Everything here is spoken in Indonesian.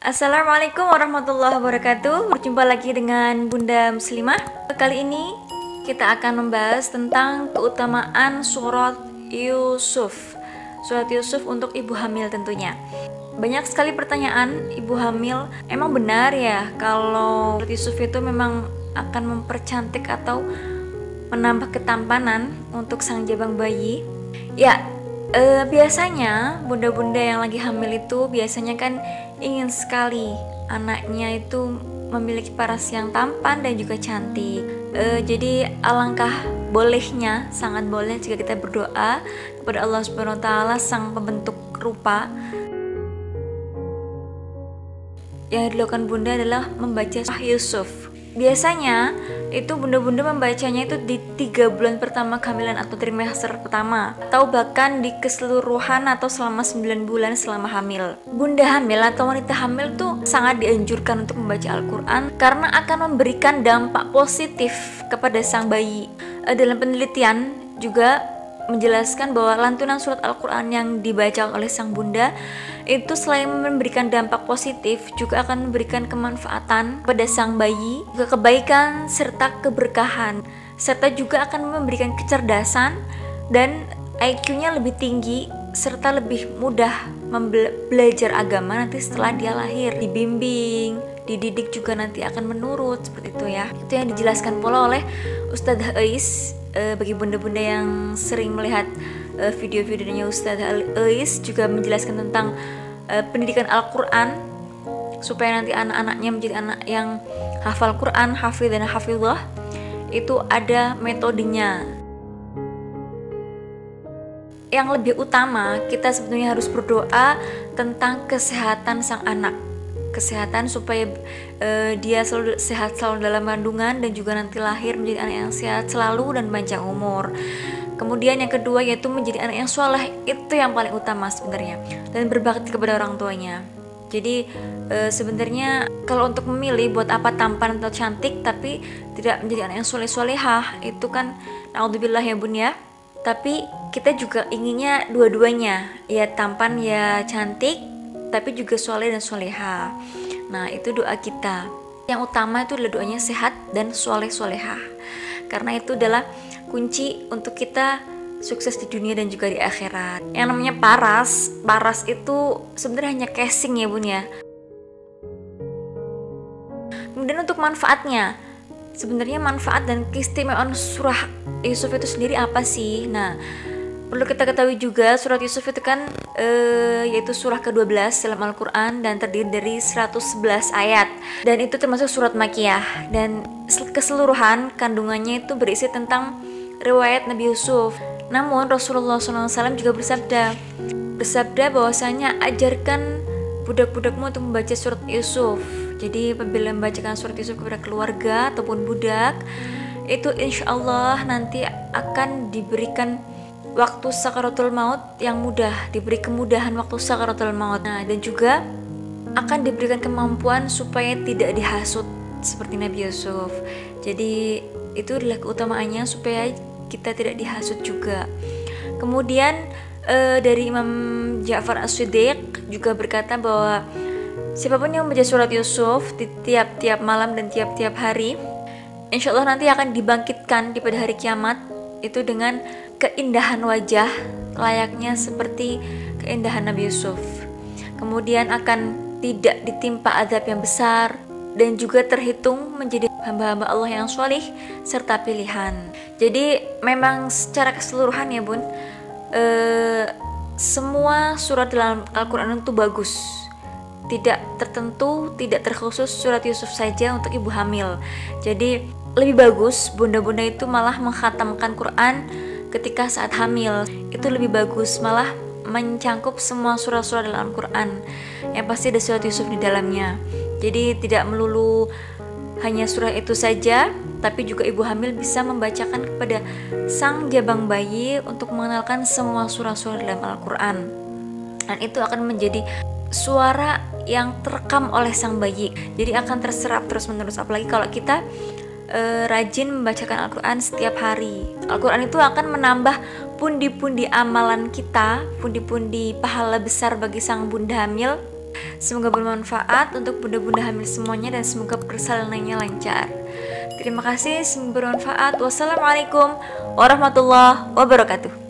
Assalamualaikum warahmatullahi wabarakatuh. Berjumpa lagi dengan Bunda Muslimah. Kali ini kita akan membahas tentang keutamaan surat Yusuf. Surat Yusuf untuk ibu hamil tentunya. Banyak sekali pertanyaan ibu hamil, emang benar ya kalau surat Yusuf itu memang akan mempercantik atau menambah ketampanan untuk sang jabang bayi? Ya, biasanya bunda-bunda yang lagi hamil itu biasanya kan ingin sekali anaknya itu memiliki paras yang tampan dan juga cantik. Jadi alangkah bolehnya, sangat boleh jika kita berdoa kepada Allah Subhanahu wa taala, sang pembentuk rupa. Yang dilakukan bunda adalah membaca surah Yusuf. Biasanya itu bunda-bunda membacanya itu di 3 bulan pertama kehamilan atau trimester pertama, atau bahkan di keseluruhan atau selama 9 bulan selama hamil. Bunda hamil atau wanita hamil tuh sangat dianjurkan untuk membaca Al-Quran karena akan memberikan dampak positif kepada sang bayi. Dalam penelitian juga menjelaskan bahwa lantunan surat Al-Quran yang dibaca oleh sang bunda itu selain memberikan dampak positif juga akan memberikan kemanfaatan pada sang bayi, juga kebaikan serta keberkahan, serta juga akan memberikan kecerdasan dan IQ-nya lebih tinggi serta lebih mudah belajar agama nanti setelah dia lahir, dibimbing, dididik juga nanti akan menurut, seperti itu ya. Itu yang dijelaskan pula oleh Ustadz Ais. Bagi bunda-bunda yang sering melihat video-videonya Ustadz Ais juga menjelaskan tentang pendidikan Al-Quran supaya nanti anak-anaknya menjadi anak yang hafal Quran, hafidh dan hafidhah. Itu ada metodenya. Yang lebih utama, kita sebetulnya harus berdoa tentang kesehatan sang anak, kesehatan supaya dia selalu sehat selalu dalam kandungan dan juga nanti lahir menjadi anak yang sehat selalu dan panjang umur. Kemudian yang kedua yaitu menjadi anak yang soleh, itu yang paling utama sebenarnya, dan berbakti kepada orang tuanya. Jadi sebenarnya kalau untuk memilih buat apa tampan atau cantik tapi tidak menjadi anak yang soleh-solehah, itu kan naudzubillah ya bun ya. Tapi kita juga inginnya dua-duanya, ya tampan ya cantik, tapi juga soleh dan soleha. Nah itu doa kita. Yang utama itu adalah doanya sehat dan soleh-solehah, karena itu adalah kunci untuk kita sukses di dunia dan juga di akhirat. Yang namanya paras itu sebenarnya hanya casing ya bun ya. Kemudian untuk manfaatnya, sebenarnya manfaat dan keistimewaan surah Yusuf itu sendiri apa sih? Nah, perlu kita ketahui juga surat Yusuf itu kan yaitu surah ke-12 dalam Al-Quran dan terdiri dari 111 ayat, dan itu termasuk surat Makkiyah, dan keseluruhan kandungannya itu berisi tentang riwayat Nabi Yusuf. Namun Rasulullah SAW juga bersabda bahwasanya ajarkan budak-budakmu untuk membaca surat Yusuf. Jadi apabila membacakan surat Yusuf kepada keluarga ataupun budak, itu insya Allah nanti akan diberikan waktu sakaratul maut yang mudah, diberi kemudahan waktu sakaratul maut. Nah, dan juga akan diberikan kemampuan supaya tidak dihasut seperti Nabi Yusuf. Jadi itu adalah keutamaannya supaya kita tidak dihasut juga. Kemudian dari Imam Ja'far As-Siddiq juga berkata bahwa siapapun yang membaca surat Yusuf di tiap-tiap malam dan tiap-tiap hari, insya Allah nanti akan dibangkitkan di pada hari kiamat itu dengan keindahan wajah layaknya seperti keindahan Nabi Yusuf. Kemudian akan tidak ditimpa azab yang besar dan juga terhitung menjadi hamba-hamba Allah yang solih serta pilihan. Jadi memang secara keseluruhan ya bun, semua surat dalam Al-Quran itu bagus, tidak tertentu, tidak terkhusus surat Yusuf saja untuk ibu hamil. Jadi lebih bagus bunda-bunda itu malah mengkhatamkan Quran ketika saat hamil, itu lebih bagus, malah mencangkup semua surah-surah dalam Al-Quran yang pasti ada surat Yusuf di dalamnya. Jadi tidak melulu hanya surah itu saja, tapi juga ibu hamil bisa membacakan kepada sang jabang bayi untuk mengenalkan semua surah-surah dalam Al-Quran, dan itu akan menjadi suara yang terekam oleh sang bayi, jadi akan terserap terus-menerus. Apalagi kalau kita rajin membacakan Al-Quran setiap hari. Al-Quran itu akan menambah pundi-pundi amalan kita, pundi-pundi pahala besar bagi sang bunda hamil Semoga bermanfaat untuk bunda-bunda hamil semuanya dan semoga persalinannya lancar. Terima kasih, semoga bermanfaat. Wassalamualaikum warahmatullahi wabarakatuh.